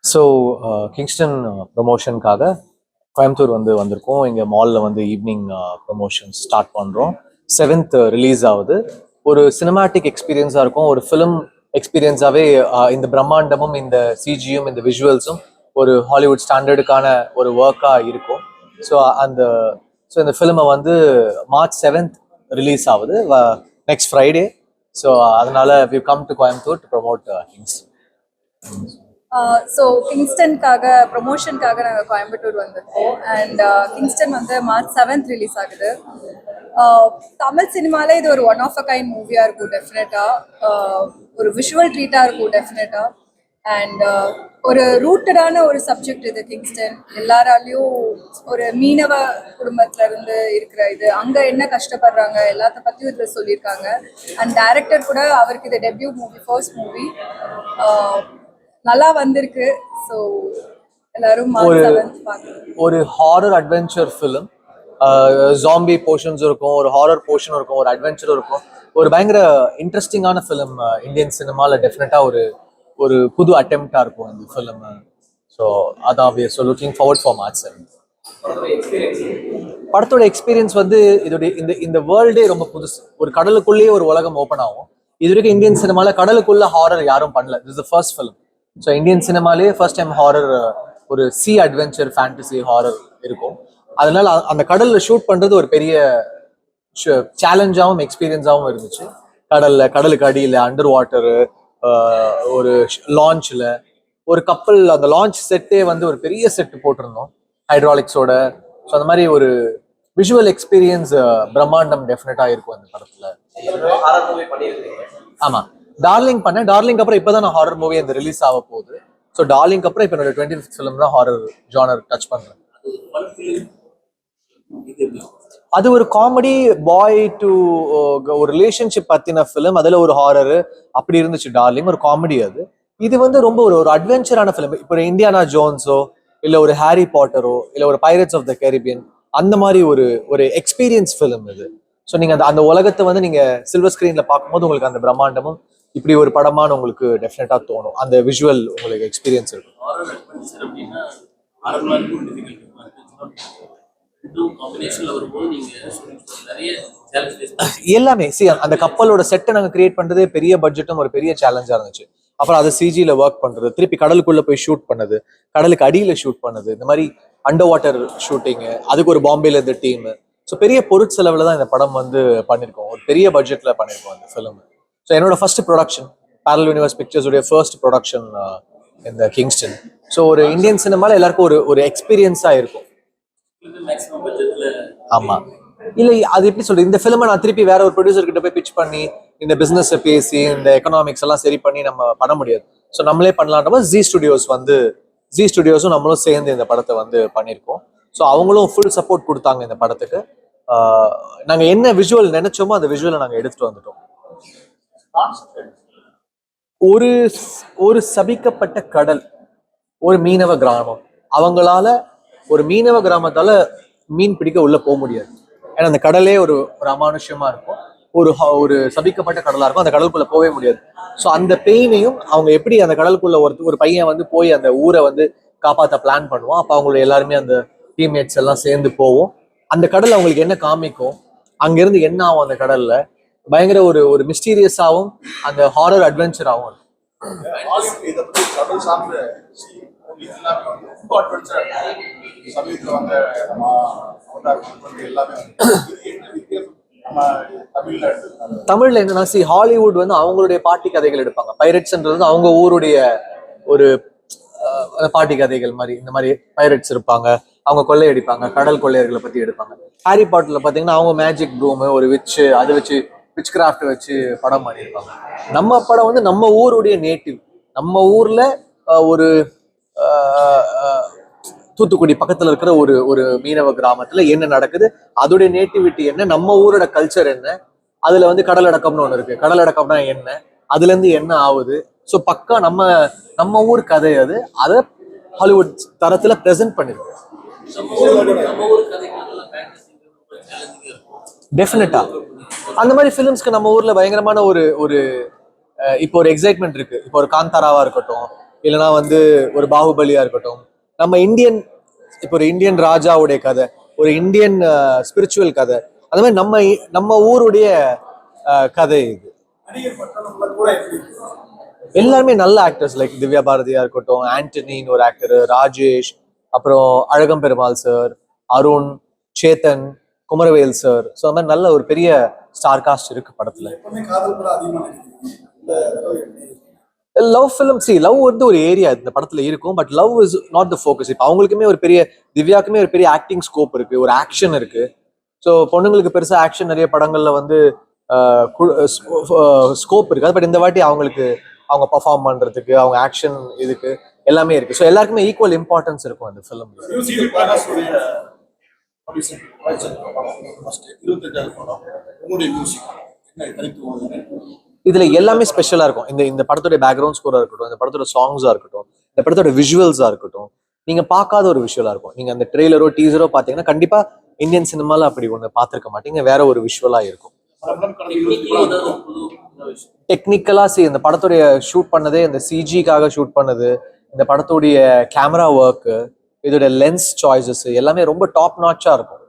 So Kingston ப்ரமோஷனுக்காக Coimbatore வந்திருக்கோம். இங்கே மாலில் ஈவினிங் ப்ரமோஷன் ஸ்டார்ட் பண்ணுறோம். 7th ரிலீஸ் ஆகுது. ஒரு சினிமாட்டிக் எக்ஸ்பீரியன்ஸாக இருக்கும். ஒரு ஃபிலிம் எக்ஸ்பீரியன்ஸாகவே இந்த பிரம்மாண்டமும் இந்த சிஜியும் இந்த விஷுவல்ஸும் ஒரு ஹாலிவுட் ஸ்டாண்டர்டுக்கான ஒரு ஒர்க்காக இருக்கும். ஸோ இந்த ஃபிலிமை March 7th ரிலீஸ் ஆகுது, நெக்ஸ்ட் ஃப்ரைடே. ஸோ அதனால we come to Coimbatore to promote Kingston. So கிங்ஸ்டனுக்காக ப்ரொமோஷனுக்காக நாங்கள் கோயம்புத்தூர் வந்திருக்கோம். And Kingston March 7th release ஆகுது. தமிழ் சினிமாவில் இது ஒரு ஒன் ஆஃப் அ கைண்ட் மூவியாக இருக்கும் டெஃபினட்டாக. ஒரு விஷுவல் ட்ரீட்டாக இருக்கும் டெஃபினட்டாக. அண்ட் ஒரு ரூட்டடான ஒரு சப்ஜெக்ட் இது கிங்ஸ்டன். எல்லாராலையும் ஒரு மீனவ குடும்பத்துல இருந்து இருக்கிற இது அங்கே என்ன கஷ்டப்படுறாங்க எல்லாத்த பற்றியும் இதில் சொல்லியிருக்காங்க. அண்ட் டைரக்டர் கூட அவருக்கு இது டெபியூ மூவி, ஃபர்ஸ்ட் மூவி. நல்லா வந்திருக்கு. ஸோ எல்லாரும் ஒரு horror adventure film. Zombie portions இருக்கும், ஒரு ஹாரர் போர்ஷன் இருக்கும், ஒரு அட்வென்ச்சர் இருக்கும். ஒரு பயங்கர இன்ட்ரெஸ்டிங்கான ஃபிலிம். இந்தியன் சினிமாவில் டெஃபினட்டாக ஒரு புது அட்டெம்ப்டா இருக்கும் இந்த ஃபிலிம். ஸோ அதான் we are looking forward for March 7th. படத்தோட எக்ஸ்பீரியன்ஸ் இதோட இந்த வேர்ல்டே ரொம்ப புதுசு. ஒரு கடலுக்குள்ளேயே ஒரு உலகம் ஓப்பன் ஆகும். இது வரைக்கும் இந்தியன் சினிமாவில் கடலுக்குள்ள ஹாரர் யாரும் பண்ணல. This is the first film. So Indian சினிமாலேயே ஃபர்ஸ்ட் டைம் ஹாரர், ஒரு சி அட்வென்ச்சர் ஃபேண்டசி ஹாரர் இருக்கும். அதனால அந்த கடலில் ஷூட் பண்ணுறது ஒரு பெரிய சேலஞ்சாகவும் எக்ஸ்பீரியன்ஸாகவும் இருந்துச்சு. கடலுக்கு அடியில் அண்டர் வாட்டரு, ஒரு லான்ச்சில் ஒரு கப்பல், அந்த லான்ச் செட்டே ஒரு பெரிய செட்டு போட்டிருந்தோம் ஹைட்ராலிக்ஸோட. ஸோ அந்த மாதிரி ஒரு விஷுவல் எக்ஸ்பீரியன்ஸ் பிரம்மாண்டம் டெஃபினட்டாக இருக்கும் அந்த படத்தில். ஆமாம், டார்லிங் பண்ணேன். டார்லிங் அப்புறம் இப்போதான் நான் ஹாரர் மூவி அந்த ரிலீஸ் ஆக போகுது. ஸோ டார்லிங் அப்புறம் இப்போ என்னோட 25th ஃபிலிம் தான் ஹாரர் ஜானர் டச் பண்ணுறேன். அது ஒரு காமெடி பாய் டு ஒரு ரிலேஷன்ஷிப் பத்தின ஃபிலிம். அதில் ஒரு ஹாரரு அப்படி இருந்துச்சு டார்லிங். ஒரு காமெடி அது. இது ரொம்ப ஒரு அட்வென்ச்சரான ஃபிலிம். இப்போ இந்தியானா ஜோன்ஸோ இல்லை ஒரு ஹாரி பாட்டரோ இல்லை ஒரு பைரட்ஸ் ஆஃப் த கேரிபியன் அந்த மாதிரி ஒரு எக்ஸ்பீரியன்ஸ் ஃபிலிம் இது. ஸோ நீங்கள் அந்த உலகத்தை நீங்கள் சில்வர் ஸ்க்ரீனில் பார்க்கும்போது உங்களுக்கு அந்த பிரம்மாண்டமும் இப்படி ஒரு படமானு உங்களுக்கு டெஃபினட்டா தோணும். அந்த விஷுவல் உங்களுக்கு எக்ஸ்பீரியன்ஸ் இருக்கும். எல்லாமே அந்த கப்பலோட செட்டை நாங்கள் கிரியேட் பண்றதே பெரிய பட்ஜெட்டும் ஒரு பெரிய சேலஞ்சா இருந்துச்சு. அப்புறம் அதை சிஜியில ஒர்க் பண்றது, திருப்பி கடலுக்குள்ள போய் ஷூட் பண்ணது, கடலுக்கு அடியில ஷூட் பண்ணது, இந்த மாதிரி அண்டர் வாட்டர் ஷூட்டிங்கு, அதுக்கு ஒரு பாம்பேல இருந்த டீம். ஸோ பெரிய பொருட்செலவுல தான் இந்த படம் பண்ணியிருக்கோம். ஒரு பெரிய பட்ஜெட்ல பண்ணியிருக்கோம் அந்த ஃபிலிம். ஸோ என்னோட first production, barrel universe pictures உடைய ஃபர்ஸ்ட் ப்ரொடக்ஷன் இந்த கிங்ஸ்டன். ஸோ ஒரு இந்தியன் சினிமாவில் எல்லாருக்கும் ஒரு எக்ஸ்பீரியன்ஸாக இருக்கும். ஆமா, இல்லை அது எப்படி சொல்றது, இந்த ஃபிலிமை நான் திருப்பி வேற ஒரு ப்ரொடியூசர் கிட்ட போய் பிச் பண்ணி இந்த பிசினஸை பேசி இந்த எக்கனாமிக்ஸ் எல்லாம் சரி பண்ணி நம்ம பண்ண முடியாது. ஸோ நம்மளே பண்ணலான்ற ஜி ஸ்டுடியோஸும் நம்மளும் சேர்ந்து இந்த படத்தை பண்ணியிருக்கோம். ஸோ அவங்களும் ஃபுல் சப்போர்ட் கொடுத்தாங்க இந்த படத்துக்கு. நாங்கள் என்ன விஷுவல் நினைச்சோமோ அந்த விஷுவலை நாங்கள் எடுத்துட்டு வந்துட்டோம். ஒரு சபிக்கப்பட்ட கடல், ஒரு மீனவ கிராமம். அவங்களால ஒரு மீனவ கிராமத்தால மீன் பிடிக்க உள்ள போக முடியாது. ஏன்னா அந்த கடலே ஒரு அமானுஷ்யமா இருக்கும். ஒரு சபிக்கப்பட்ட கடலா இருக்கும். அந்த கடலுக்குள்ள போகவே முடியாது. ஸோ அந்த பெயினையும் அவங்க எப்படி அந்த கடலுக்குள்ள ஒரு பையன் போய் அந்த ஊரை காப்பாற்ற பிளான் பண்ணுவோம். அப்போ அவங்களுடைய எல்லாருமே அந்த டீம்மேட்ஸ் எல்லாம் சேர்ந்து போவோம். அந்த கடல் அவங்களுக்கு என்ன காமிக்கும், அங்கிருந்து என்ன ஆகும், அந்த கடல்ல பயங்கர ஒரு மிஸ்டீரியஸாகவும் அந்த ஹாரர் அட்வென்ச்சராகவும் இருக்கும். தமிழ்ல என்னன்னா, ஹாலிவுட் அவங்களுடைய பாட்டி கதைகள் எடுப்பாங்க. பைரட்ஸ்ன்றது அவங்க ஊருடைய ஒரு பாட்டி கதைகள் மாதிரி. இந்த மாதிரி பைரட்ஸ் இருப்பாங்க, அவங்க கொள்ளையடிப்பாங்க, கடல் கொள்ளையர்களை பத்தி எடுப்பாங்க. ஹாரி பாட்டர்ல பாத்தீங்கன்னா அவங்க மேஜிக் ப்ரூம், ஒரு விச்சு, அதை வச்சு விச் கிராஃப்ட் வச்சு படம் பண்ணியிருப்பாங்க. நம்ம படம் நம்ம ஊருடைய நேட்டிவ். நம்ம ஊர்ல ஒரு தூத்துக்குடி பக்கத்துல இருக்கிற ஒரு மீனவ கிராமத்துல என்ன நடக்குது, அதோடைய நேட்டிவிட்டி என்ன, நம்ம ஊரோட கல்ச்சர் என்ன, அதுல கடலடக்கம்னு ஒண்ணு இருக்கு. கடலடக்கம்னா என்ன, அதுல இருந்து என்ன ஆகுது. ஸோ பக்கா நம்ம ஊர் கதை அது. அதை ஹாலிவுட் தரத்துல பிரசன்ட் பண்ணிருக்கு. டெஃபினட்டா அந்த மாதிரி ஃபிலிம்ஸ்க்கு நம்ம ஊர்ல பயங்கரமான ஒரு இப்போ ஒரு எக்ஸைட்மெண்ட் இருக்கு. இப்போ ஒரு காந்தாராவா இருக்கட்டும், இல்லைன்னா வந்து ஒரு பாகுபலியா இருக்கட்டும். நம்ம இந்தியன், இப்போ ஒரு இந்தியன் ராஜாவுடைய கதை, ஒரு இந்தியன் ஸ்பிரிச்சுவல் கதை, அந்த மாதிரி நம்ம ஊருடைய கதை இது. எல்லாருமே நல்ல ஆக்டர்ஸ், லைக் திவ்யா பாரதியா இருக்கட்டும், ஆண்டனின்னு ஒரு ஆக்டர், ராஜேஷ், அப்புறம் Azhagam Perumal sir, Arun, Chetan, Kumaravel sir. So அந்த மாதிரி நல்ல ஒரு பெரிய ஸ்டார் காஸ்ட் இருக்கு படத்துல. லவ் ஃபிலிம், லவ் வந்து ஒரு ஏரியா இந்த படத்துல இருக்கும், but love is not the focus. இப்போ அவங்களுக்குமே ஒரு பெரிய, திவ்யாக்குமே ஒரு பெரிய ஆக்டிங் ஸ்கோப் இருக்கு, ஒரு ஆக்ஷன் இருக்கு. ஸோ பொண்ணுங்களுக்கு பெருசா ஆக்ஷன் நிறைய படங்கள்ல வந்து ஸ்கோப் இருக்காது. பட் இந்த வாட்டி அவங்களுக்கு அவங்க பர்ஃபார்ம் பண்றதுக்கு, அவங்க ஆக்ஷன் இதுக்கு எல்லாமே இருக்கு. ஸோ எல்லாருக்குமே ஈக்குவல் இம்பார்ட்டன்ஸ் இருக்கும் அந்த ஃபிலிம்ல. இதுல எல்லாமே ஸ்பெஷலா இருக்கும். இந்த இந்த படத்தோட பேக்ரவுண்ட் ஸ்கோரா இருக்கட்டும், இந்த படத்தோட சாங்ஸா இருக்கட்டும், இந்த படத்தோட விஷுவல்ஸா இருக்கட்டும், நீங்க பார்க்காத ஒரு விஷுவலா இருக்கும். நீங்க அந்த ட்ரெய்லரோ டீசரோ பாத்தீங்கன்னா கண்டிப்பா இந்தியன் சினிமால அப்படி ஒண்ணு பார்த்திருக்க மாட்டீங்க. வேற ஒரு விஷுவலா இருக்கும். டெக்னிக்கலா இந்த படத்துடைய ஷூட் பண்ணதே, இந்த சிஜிக்காக ஷூட் பண்ணது, இந்த படத்துடைய கேமரா ஒர்க்கு, இதோட லென்ஸ் சாய்ஸஸ் எல்லாமே ரொம்ப டாப் நாட்சா இருக்கும்.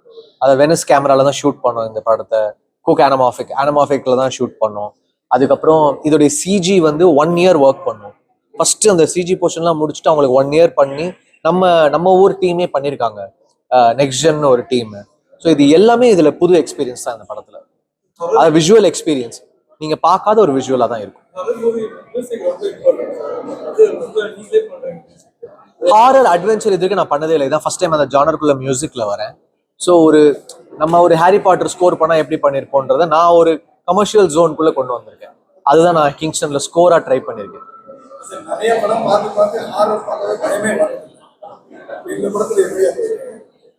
அதை வெனிஸ் கேமரால தான் ஷூட் பண்ணோம் இந்த படத்தை. குக் அனமாஃபிக்ல தான் ஷூட் பண்ணோம். அதுக்கப்புறம் இதோடைய சிஜி வந்து 1 year ஒர்க் பண்ணோம். ஃபர்ஸ்ட் அந்த சிஜி போர்ஷன்லாம் முடிச்சுட்டு அவங்களுக்கு 1 year பண்ணி நம்ம ஊர் டீமே பண்ணியிருக்காங்க, நெக்ஸ்ட் ஜென் ஒரு டீம். ஸோ இது எல்லாமே இதுல புது எக்ஸ்பீரியன்ஸ் தான் இந்த படத்துல. அது விஷுவல் எக்ஸ்பீரியன்ஸ் நீங்க பார்க்காத ஒரு விஷுவலா தான் இருக்கும். ஹாரர் அட்வென்ச்சர் இதுக்கு நான் பண்ணதே இல்லை, இதான் ஃபர்ஸ்ட் டைம் அந்த ஜானருக்குள்ள மியூசிக்ல வரேன். ஸோ நம்ம ஒரு ஹாரி பாட்டர் ஸ்கோர் பண்ணா எப்படி பண்ணிருப்போன்றத நான் ஒரு கமர்ஷியல் ஜோனுக்குள்ள கொண்டு வந்திருக்கேன். அதுதான் நான் கிங்ஸ்டன்ல ஸ்கோரா ட்ரை பண்ணிருக்கேன்.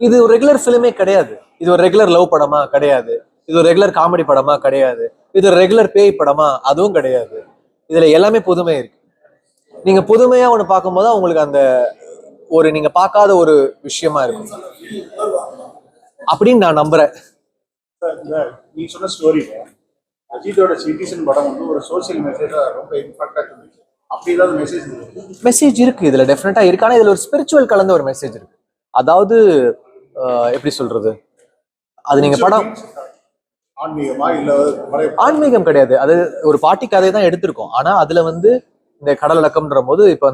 இது ஒரு ரெகுலர் ஃபிலிமே கிடையாது. இது ஒரு ரெகுலர் லவ் படமா கிடையாது. இது ஒரு ரெகுலர் காமெடி படமா கிடையாது. இது ஒரு ரெகுலர் பேய் படமா அதுவும் கிடையாது. இதுல எல்லாமே புதுமை இருக்கு. நீங்க புதுமையா ஒண்ணு பார்க்கும்போது உங்களுக்கு அந்த ஒரு நீங்க பார்க்காத ஒரு விஷயமா இருக்கும் அப்படின்னு நான் நம்புறேன். நீ சொன்ன ஸ்டோரி அஜித்தோட சிட்டிசன் படம் வந்து ஒரு சோசியல் மெசேஜா ரொம்ப இம்பாக்டா இருந்துச்சு. அப்படி ஏதாவது மெசேஜ் இருக்கு இதுல, டெஃபினட்டா இருக்கு. ஆனா இதுல ஒரு ஸ்பிரிச்சுவல் கலந்த ஒரு மெசேஜ் இருக்கு. அதாவது எப்படி சொல்றது, அது நீங்க படம் ஆன்மீகமா இல்ல ஆன்மீகம் கிடையாது, அது ஒரு பாட்டி கதையை தான் எடுத்திருக்கோம். ஆனா அதுல வந்து இந்த கடல் அடக்கம்ன்ற போது இப்ப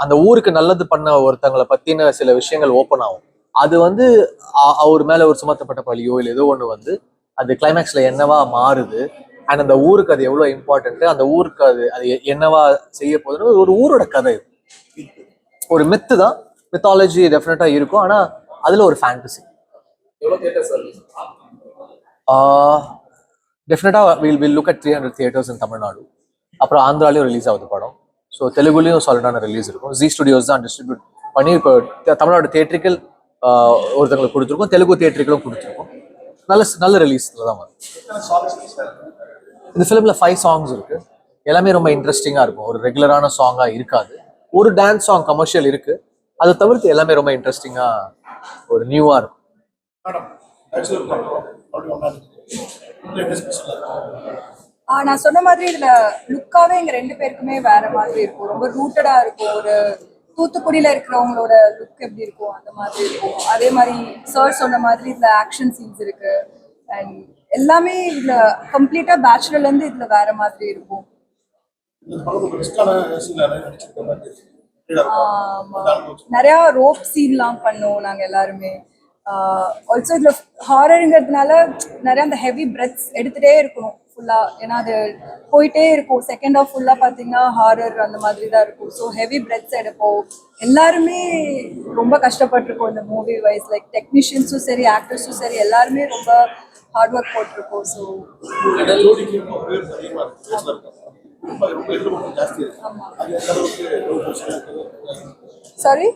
அந்த ஊருக்கு நல்லது பண்ண ஒருத்தங்களை பத்தின சில விஷயங்கள் ஓப்பன் ஆகும். அது வந்து அவர் மேல ஒரு சுமத்தப்பட்ட பழியோ இல்லை ஏதோ ஒண்ணு வந்து அது கிளைமேக்ஸ்ல என்னவா மாறுது, அண்ட் அந்த ஊருக்கு அது எவ்வளவு இம்பார்ட்டன்ட், அந்த ஊருக்கு அது என்னவா செய்ய போகுதுன்னு ஒரு ஊரோட கதை. ஒரு மித்து தான், மித்தாலஜி டெஃபினட்டா இருக்கும். ஆனா அதுல ஒரு ஃபேண்டசி. டெஃபினட்டா will look at 300 theaters in Tamil Nadu. அப்புறம் ஆந்திராலையும் ரிலீஸ் ஆகுது படம். ஸோ தெலுங்குலையும் சாலிடான ரிலீஸ் இருக்கும். ஜி ஸ்டுடியோஸ் தான் டிஸ்ட்ரிபியூட் பண்ணி இப்போ தமிழ்நாடு தியேட்டரிக்கல் ஒருத்தங்களுக்கு கொடுத்துருக்கோம், தெலுங்கு தியேட்டருக்கும் கொடுத்துருக்கோம். நல்ல ரிலீஸ் தான் வரும். இந்த ஃபிலிம்ல 5 songs இருக்கு. எல்லாமே ரொம்ப இன்ட்ரெஸ்டிங்கா இருக்கும். ஒரு ரெகுலரான சாங்கா இருக்காது. ஒரு டான்ஸ் சாங் கமர்ஷியல் இருக்கு. அதை தவிர்த்து எல்லாமே ரொம்ப இன்ட்ரெஸ்டிங்கா ஒரு நியூவா இருக்கும். நான் சொன்ன மாதிரி இதுல லுக்காவே எங்க 2 பேருக்குமே வேற மாதிரி இருக்கும். ரொம்ப ரூட்டடா இருக்கும். ஒரு தூத்துக்குடியில இருக்கிறவங்களோட லுக் எப்படி இருக்கும் அந்த மாதிரி இருக்கும். அதே மாதிரி சார் சொன்ன மாதிரி இதுல ஆக்ஷன் சீன்ஸ் இருக்கு. அண்ட் எல்லாமே இதுல கம்ப்ளீட்டா பேச்சுலர்ல இருந்து இதுல வேற மாதிரி இருக்கும். நிறைய ரோப் சீன்லாம் பண்ணோம் நாங்க எல்லாருமே. ஆல்சோ இதுல ஹாரருங்கிறதுனால நிறைய அந்த ஹெவி பிரெத்ஸ் எடுத்துட்டே இருக்கணும் ஃபுல்லா. ஏன்னா அது போயிட்டே இருக்கும். செகண்ட் ஆஃப் ஃபுல்லா பாத்தீங்கன்னா ஹாரர் அந்த மாதிரி தான் இருக்கும். ஸோ ஹெவி பிரெத்ஸ் எடுப்போம். எல்லாருமே ரொம்ப கஷ்டப்பட்டிருக்கோம் இந்த மூவி வைஸ். லைக் டெக்னீஷியன்ஸும் சரி, ஆக்டர்ஸும் சரி, எல்லாருமே ரொம்ப ஹார்ட் ஒர்க் போட்டிருக்கோம். ஸோ சாரி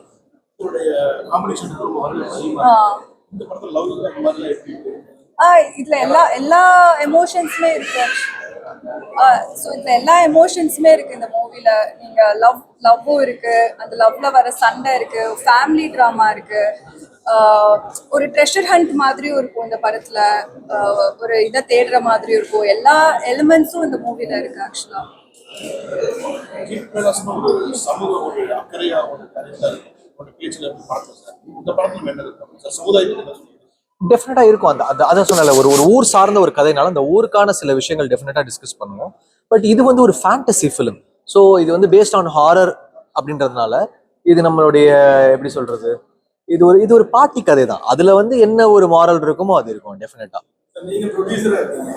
இதுல எல்லா எமோஷன்ஸுமே இருக்கு. ஸோ இதுல எல்லா எமோஷன்ஸுமே இருக்கு இந்த மூவில. நீங்க லவ்வும் இருக்கு, அந்த லவ்ல வர சண்டை இருக்கு, ஃபேமிலி ட்ராமா இருக்கு, ஒரு ட்ரெஷர் ஹண்ட் மாதிரியும் இருக்கும் இந்த படத்துல, ஒரு இதை தேடுற மாதிரி இருக்கும். எல்லா எலிமெண்ட்ஸும் இந்த மூவில இருக்கு ஆக்சுவலா. அஜித் பிரகாஷ்னு ஒரு சமூக ஒரு அக்கறையா ஒரு கருத்தாரு ஒரு பேச்சுல எப்படி பார்க்கலாம் சார்? இந்த படத்துல என்ன இருக்கு சார்? சமுதாயத்துக்கு என்ன சொல்லுங்க? டெஃபினட்டா இருக்கும். அதான் சொன்னல, ஒரு ஊர் சார்ந்த ஒரு கதைனால அந்த ஊருக்கான சில விஷயங்கள் டெஃபினட்டா டிஸ்கஸ் பண்ணுவோம். பட் இது வந்து ஒரு ஃபேண்டசி ஃபிலிம். ஸோ இது வந்து பேஸ்ட் ஆன் ஹாரர் அப்படின்றதுனால இது நம்மளுடைய எப்படி சொல்றது, இது ஒரு பாட்டி கதை தான். அதுல வந்து என்ன ஒரு மாரல் இருக்குமோ அது இருக்கும் டெஃபினட்டா. நீங்க ப்ரொடியூசரா இருக்கீங்க,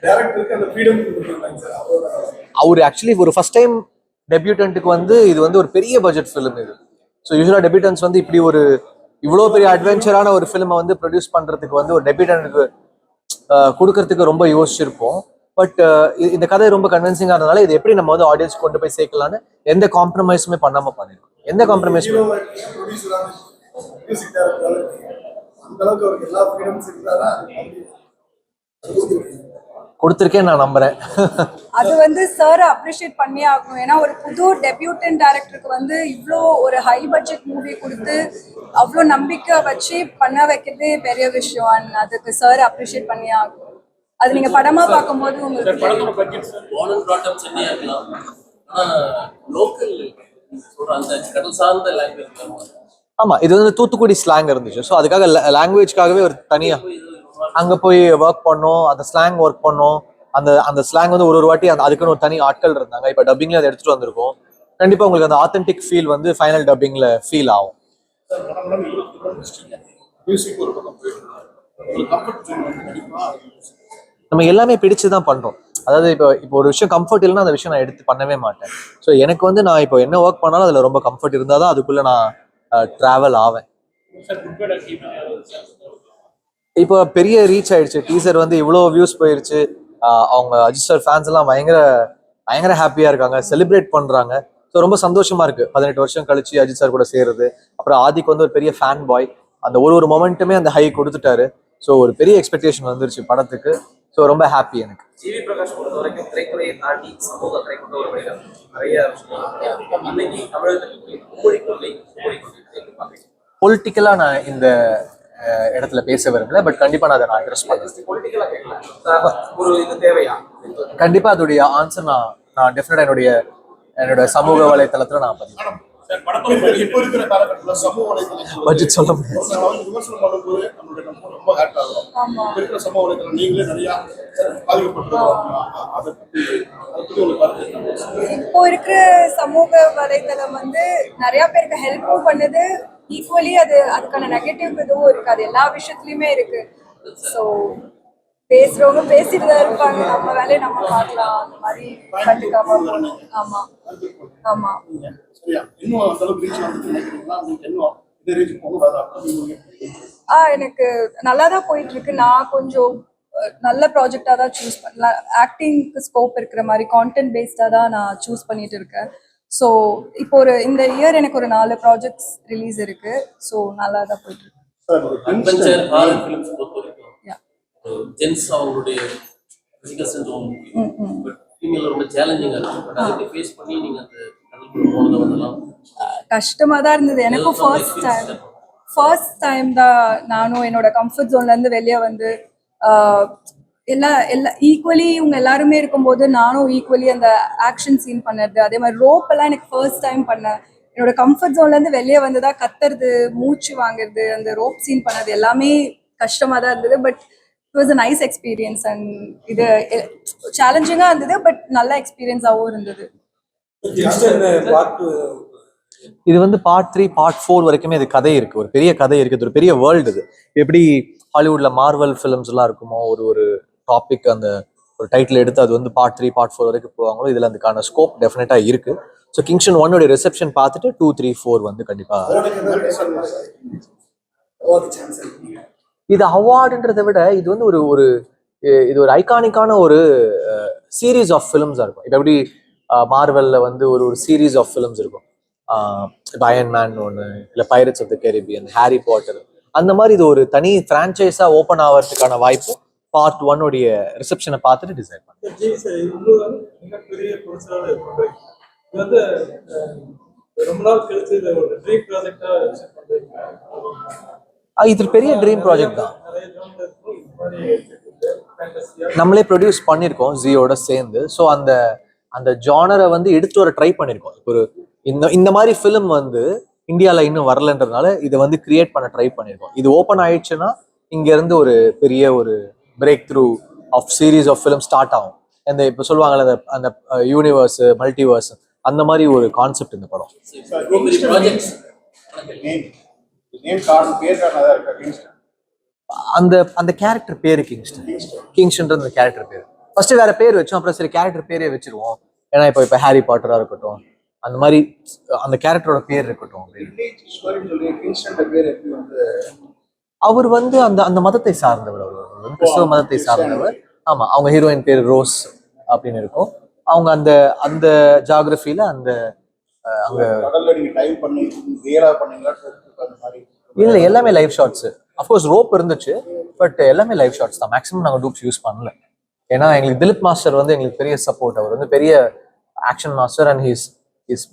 டைரக்டருக்கு அந்த ஃப்ரீடம் கொடுத்துருக்காங்க சார். அவர் ஆக்சுவலி ஒரு ஃபர்ஸ்ட் டைம் டெபியூட்டன்ட்டுக்கு வந்து இது வந்து ஒரு பெரிய பட்ஜெட் ஃபிலிம் இது. ஸோ யூஸ்வலாக டெபியூட்டன்ஸ் வந்து இப்படி ஒரு இவ்வளோ பெரிய அட்வென்ச்சரான ஒரு ஃபிலிமை வந்து ப்ரொடியூஸ் பண்றதுக்கு வந்து ஒரு டெபியூட்டன்ட்டுக்கு கொடுக்கறதுக்கு ரொம்ப யோசிச்சிருப்போம். பட் இந்த கதை ரொம்ப கன்வின்சிங்காக இருந்தனால இது எப்படி நம்ம வந்து ஆடியன்ஸ் கொண்டு போய் சேர்க்கலான்னு எந்த காம்ப்ரமைஸுமே பண்ணாம பண்ணிருக்கோம். எந்த காம்ப்ரமைஸுமே ப்ரொடியூசரா மியூசிக் டைரக்டரா அந்த அளவுக்கு அவருக்கு எல்லா ஃப்ரீடம்ஸ் இருந்தாரா? கொடுத்துருக்கேன் நான் நம்புறேன். அது வந்து சார் அப்ரிஷியேட் பண்ணி ஆகணும். ஏன்னா ஒரு புது டெபியூட்டன் டைரக்டருக்கு வந்து இவ்வளோ ஒரு ஹை பட்ஜெட் மூவி கொடுத்து அவ்வளோ நம்பிக்கை வச்சு பண்ண வைக்கிறதே பெரிய விஷயம். அண்ட் அதுக்கு சார் அப்ரிஷியேட் பண்ணி ஆகணும். அது நீங்க படமா பார்க்கும்போது உங்களுக்கு படத்தோட budget sir born and brought up சென்னையா இருக்கலாம். ஆனா லோக்கல் அந்த கடல் சார்ந்த லாங்குவேஜ் ஆமா, இது வந்து தூத்துக்குடி ஸ்லாங் இருந்துச்சு. ஸோ அதுக்காக லாங்குவேஜ்க்காகவே ஒரு தனியா அங்க போய் ஒர்க் பண்ணோம், அந்த ஸ்லாங் ஒர்க் பண்ணோம். அந்த ஸ்லாங் வந்து ஒரு வாட்டி அதுக்குன்னு ஒரு தனி ஆட்கள் இருந்தாங்க. இப்போ டப்பிங்ல அதை எடுத்துட்டு வந்திருக்கோம். கண்டிப்பா உங்களுக்கு அந்த ஆத்தென்டிக் ஃபீல் வந்து ஃபைனல் டப்பிங்ல ஃபீல் ஆகும். சார் படம் 20 படம் முடிச்சிட்டீங்க. மியூசிக் ஒரு பக்கம் போயிட்டு ஒரு கம்ஃபர்ட் ஜோன் வந்து கண்டிப்பா நம்ம எல்லாமே பிடிச்சு தான் பண்றோம். அதாவது இப்போ ஒரு விஷயம் கம்ஃபர்ட் இல்லைன்னா அந்த விஷயம் நான் எடுத்து பண்ணவே மாட்டேன். ஸோ எனக்கு வந்து நான் இப்போ என்ன ஒர்க் பண்ணாலும் அதுல ரொம்ப கம்ஃபர்ட் இருந்தால் தான் அதுக்குள்ள நான் டிராவல் ஆவேன். சார் குட் பை டீம் இப்போ பெரிய ரீச் ஆயிடுச்சு. டீசர் வந்து இவ்வளோ வியூஸ் போயிருச்சு. அவங்க அஜித் சார் ஃபேன்ஸ் எல்லாம் பயங்கர பயங்கர ஹாப்பியா இருக்காங்க, செலிப்ரேட் பண்றாங்க. ஸோ ரொம்ப சந்தோஷமா இருக்கு 18 வருஷம் கழிச்சு அஜித் சார் கூட சேருது. அப்புறம் ஆதிக்கு வந்து ஒரு பெரிய ஃபேன் பாய், அந்த ஒரு மொமெண்ட்டுமே அந்த ஹை கொடுத்துட்டாரு. ஸோ ஒரு பெரிய எக்ஸ்பெக்டேஷன் வந்துருச்சு படத்துக்கு. ஸோ ரொம்ப ஹாப்பி எனக்கு. ஜிவி பிரகாஷ் பொறுத்த வரைக்கும் திரைத்துறையை தாண்டி சமூக திரை கொண்ட ஒரு மனிதர். நிறைய இன்னைக்கு தமிழகத்துக்கு மொழி பொலிட்டிக்கலா நான் இந்த இடத்துல பேச விரும்பல. பட் கண்டிப்பா நான் அதை அட்ரஸ் பண்ணுறேன். பொலிட்டிக்கலா கேட்கல, ஒரு இது தேவையா? கண்டிப்பா அதோடைய ஆன்சர் நான் டெஃபினட்டா என்னோட சமூக வலைத்தளத்துல நான் பதிவு சார் படத்தோட இப்போ இருக்கிற காலகட்டத்தில் சமூக வலைதளங்கள் பட்ஜெட் சொல்ல முடியாது. வந்து விமர்சனம் பண்ணும்போது நம்மளுடைய நம்ம ரொம்ப ஹேட் ஆகும். இப்போ இருக்கிற சமூக வலைதளம் நீங்களே நிறைய பாதிக்கப்பட்டிருக்கோம். அதை பத்தி உங்களுக்கு கருத்து என்ன? இப்போ இருக்கிற சமூக வலைத்தளம் வந்து நிறைய பேருக்கு ஹெல்ப்பும் பண்ணுது. ஈக்குவலி அதுக்கான நெகட்டிவ் இதுவும் இருக்கு. அது எல்லா விஷயத்துலயுமே இருக்கு. ஸோ பேசுறவங்க பேசிட்டு தான் இருப்பாங்க. நம்ம வேலையை நம்ம பார்க்கலாம். அந்த மாதிரி கண்டுக்காம போகணும். ஆமா ஆமா. சரியா இன்னும் அந்த அளவுக்கு ரீச் ஆகுது நினைக்கிறீங்களா? உங்களுக்கு இன்னும் இதே ரீச் போகக்கூடாதா? எனக்கு நல்லா தான் போயிட்டு இருக்கு. நான் கொஞ்சம் நல்ல ப்ராஜெக்டாக தான் சூஸ் பண்ணலாம். ஆக்டிங்க்கு ஸ்கோப் இருக்கிற மாதிரி கான்டென்ட் பேஸ்டாக தான் நான் சூஸ் பண்ணிட்டு இருக்கேன். ஸோ இப்போ இந்த இயர் எனக்கு ஒரு 4 ப்ராஜெக்ட்ஸ் ரிலீஸ் இருக்கு. ஸோ நல்லா தான் போயிட்டு இருக்கு. அட்வென்ச்சர் ஹாரர் ஃபிலிம்ஸ் பொறுத்த வரைக்கும் ஜென்ஸ் அவங்களுடைய ஃபிசிக்கல் சென்ஸ் பட் ஃபீமேல் ரொம்ப சேலஞ்சிங்காக இருக்கும். பட் அதை ஃபேஸ் பண்ணி நீங்கள் அந்த கடலுக்குள்ள போனதை வந்தெல்லாம் கஷ்டமாக தான் இருந்தது. எனக்கும் ஃபர்ஸ்ட் டைம் தான் நானும் என்னோட கம்ஃபர்ட் ஜோன்லேருந்து வெளியே வந்து எல்லா ஈக்குவலி இவங்க எல்லாருமே இருக்கும்போது நானும் ஈக்குவலி அந்த ஆக்ஷன் சீன் பண்ணுறது, அதே மாதிரி ரோப் எல்லாம் எனக்கு ஃபர்ஸ்ட் டைம் பண்ணேன். என்னோட கம்ஃபர்ட் ஜோன்லேருந்து வெளியே வந்து தான் கத்துறது, மூச்சு வாங்குறது, அந்த ரோப் சீன் பண்ணது எல்லாமே கஷ்டமாக தான் இருந்தது. But it was a nice experience. And இது சேலஞ்சிங்காக இருந்தது, பட் நல்ல எக்ஸ்பீரியன்ஸாகவும் இருந்தது. இது வந்து பார்ட் 3 பார்ட் 4 வரைக்குமே இது கதை இருக்கு. ஒரு பெரிய கதை இருக்கு. இது ஒரு பெரிய வேர்ல்டு. இது எப்படி ஹாலிவுட்ல மார்வல் ஃபிலிம்ஸ் எல்லாம் இருக்குமோ, ஒரு டாபிக் அந்த ஒரு டைட்டில் எடுத்து அது வந்து பார்ட் 3 பார்ட் 4 வரைக்கும் போவாங்களோ, இதுல அதுக்கான ஸ்கோப் டெஃபினட்டா இருக்கு. ஸோ கிங்ஸ்டன் 1 உடைய ரிசெப்ஷன் பார்த்துட்டு 2, 3, 4 வந்து கண்டிப்பா இது அவார்டுன்றதை விட இது வந்து ஒரு ஐகானிக்கான ஒரு சீரீஸ் ஆஃப் ஃபிலிம்ஸா இருக்கும். இப்போ எப்படி மார்வெல்ல வந்து ஒரு சீரீஸ் ஆஃப் ஃபிலிம்ஸ் இருக்கும். இப்போ அயன் மேன் ஒன்று, இல்லை pirates of the Caribbean, Harry Potter, அந்த மாதிரி இது ஒரு தனி ஃப்ரான்ச்சைஸா ஓப்பன் ஆகிறதுக்கான வாய்ப்பு பார்ட் 1 உடைய ரிசெப்ஷனை பார்த்துட்டு டிசைட் பண்ணேன். மிகப்பெரிய பொருட்கள் இது வந்து ரொம்ப நாள் கழிச்சு இது ஒரு ட்ரீம் ப்ராஜெக்டா இது பெரிய ட்ரீம் ப்ராஜெக்ட் தான். நம்மளே ப்ரொடியூஸ் பண்ணியிருக்கோம் ஜியோட சேர்ந்து. ஸோ அந்த அந்த ஜானரை வந்து எடுத்து வர ட்ரை பண்ணியிருக்கோம். இப்போ ஒரு இந்த மாதிரி ஃபிலிம் வந்து இந்தியாவில் இன்னும் வரலன்றதுனால இதை வந்து கிரியேட் பண்ண ட்ரை பண்ணியிருக்கோம். இது ஓப்பன் ஆயிடுச்சுன்னா இங்கேருந்து ஒரு பெரிய ஒரு breakthrough of series of film start ஆகும். அந்த இப்போ சொல்லுவாங்கல்ல அந்த யூனிவர்ஸ் மல்டிவர்ஸ் அந்த மாதிரி ஒரு கான்செப்ட் இந்த படம். அந்த கேரக்டர் பேரு கிங்ஸ்டன்ன்ற அந்த கேரக்டர் பேரு ஃபர்ஸ்ட் வேற பேர் வச்சோம், அப்புறம் சரி கேரக்டர் பேரே வச்சிருவோம். ஏன்னா இப்போ ஹாரி பாட்டரா இருக்கட்டும், அந்த மாதிரி அந்த கேரக்டரோட பேர் இருக்கட்டும். அவர் வந்து அந்த மதத்தை சார்ந்தவர், அவர் வந்து கிறிஸ்தவ மதத்தை சார்ந்தவர். ஆமா, அவங்க ஹீரோயின் பேர் ரோஸ் அப்படின்னு இருக்கும். அவங்க அந்த அந்த ஜியாகிரபில அந்த அங்க இல்ல எல்லாமே லைவ் ஷாட்ஸ். அஃப்கோர்ஸ் ரோப் இருந்துச்சு, பட் எல்லாமே லைவ் ஷாட்ஸ் தான். மேக்ஸிமம் நாங்கள் டூப்ஸ் யூஸ் பண்ணல. ஏன்னா எங்களுக்கு திலீப் மாஸ்டர் வந்து எங்களுக்கு பெரிய சப்போர்ட். அவர் வந்து பெரிய action master and he's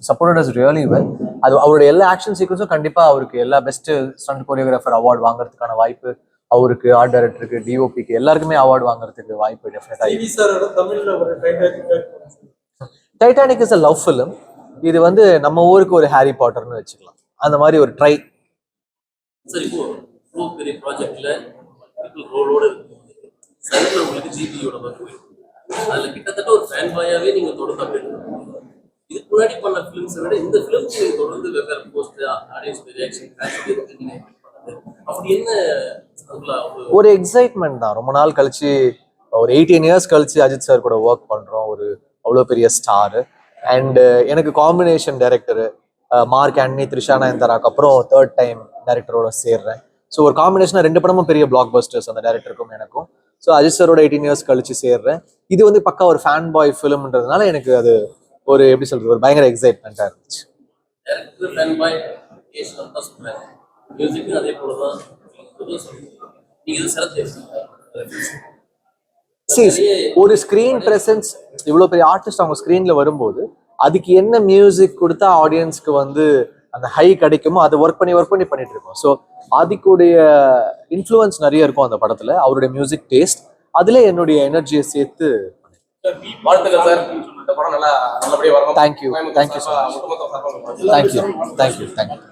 supported as really well. அது அவருடைய எல்லா ஆக்ஷன் சீக்வன்ஸும் கண்டிப்பா அவருக்கு எல்லா பெஸ்ட் ஸ்டண்ட் கோரியோகிராஃபர் அவார்டு வாங்குறதுக்கான வாய்ப்பு அவருக்கு, ஆர்ட் டைரக்டருக்கு, டிஓபிக்கு எல்லாருக்குமே அவார்டு வாங்குறதுக்கு வாய்ப்பு டெஃபினட்டா. Titanic is a love film. இது வந்து நம்ம ஊருக்கு ஒரு ஹாரி பாட்டர்னு வச்சுக்கலாம், அந்த மாதிரி ஒரு ட்ரை. சரி, இப்போ பெரிய ப்ராஜெக்ட்ல ரோலோட சைடுல உங்களுக்கு ஜிபியோட ஒர்க் அதுல கிட்டத்தட்ட ஒரு ஃபேன் பாயாவே நீங்க தொடர்ந்து அப்டேட் பண்ணுவீங்க. இதுக்கு முன்னாடி பண்ண ஃபிலிம்ஸை விட இந்த ஃபிலிம்ஸ் நீங்க தொடர்ந்து வெவ்வேறு போஸ்ட் ஆடியன்ஸ் ரியாக்ஷன் நீங்க அப்படி என்ன ஒரு எக்ஸைட்மெண்ட் தான். ரொம்ப நாள் கழிச்சு, ஒரு 18 இயர்ஸ் கழிச்சு அஜித் சார் கூட ஒர்க் பண்றோம். ஒரு அவ்வளோ பெரிய ஸ்டார். அண்ட் எனக்கு காம்பினேஷன் டைரக்டர் மார்க் ஆண்டனி, த்ரிஷா நயன்தாராக்கு அப்புறம் 3rd டைம் டைரக்டரோட சேர்றேன். ஸோ ஒரு காம்பினேஷனாக 2 படமும் பெரிய பிளாக் பஸ்டர்ஸ் அந்த டைரக்டருக்கும் எனக்கும். ஸோ அஜித் சாரோட 18 இயர்ஸ் கழிச்சு சேர்றேன். இது வந்து பக்கா ஒரு ஃபேன் பாய் ஃபிலிம்ன்றதுனால எனக்கு அது ஒரு எப்படி சொல்றது, ஒரு பயங்கர எக்ஸைட்மெண்ட்டாக இருந்துச்சு. ஒரு ஸ்கிரீன் பிரசன்ஸ், இவ்வளவு பெரிய ஆர்டிஸ்ட் அவங்க ஸ்கிரீன்ல வரும்போது அதுக்கு என்ன மியூசிக் கொடுத்தா ஆடியன்ஸ்க்கு வந்து அந்த ஹை கிடைக்குமோ அதை ஒர்க் பண்ணி பண்ணிட்டு இருக்கோம். ஸோ அதுக்குடைய இன்ஃப்ளூயன்ஸ் நிறைய இருக்கும் அந்த படத்துல, அவருடைய மியூசிக் டேஸ்ட். அதுல என்னுடைய எனர்ஜியை சேர்த்து வாழ்த்துக்கள் சார். இந்த படம் நல்லபடியா வரணும். Thank you so much. தேங்க்யூ.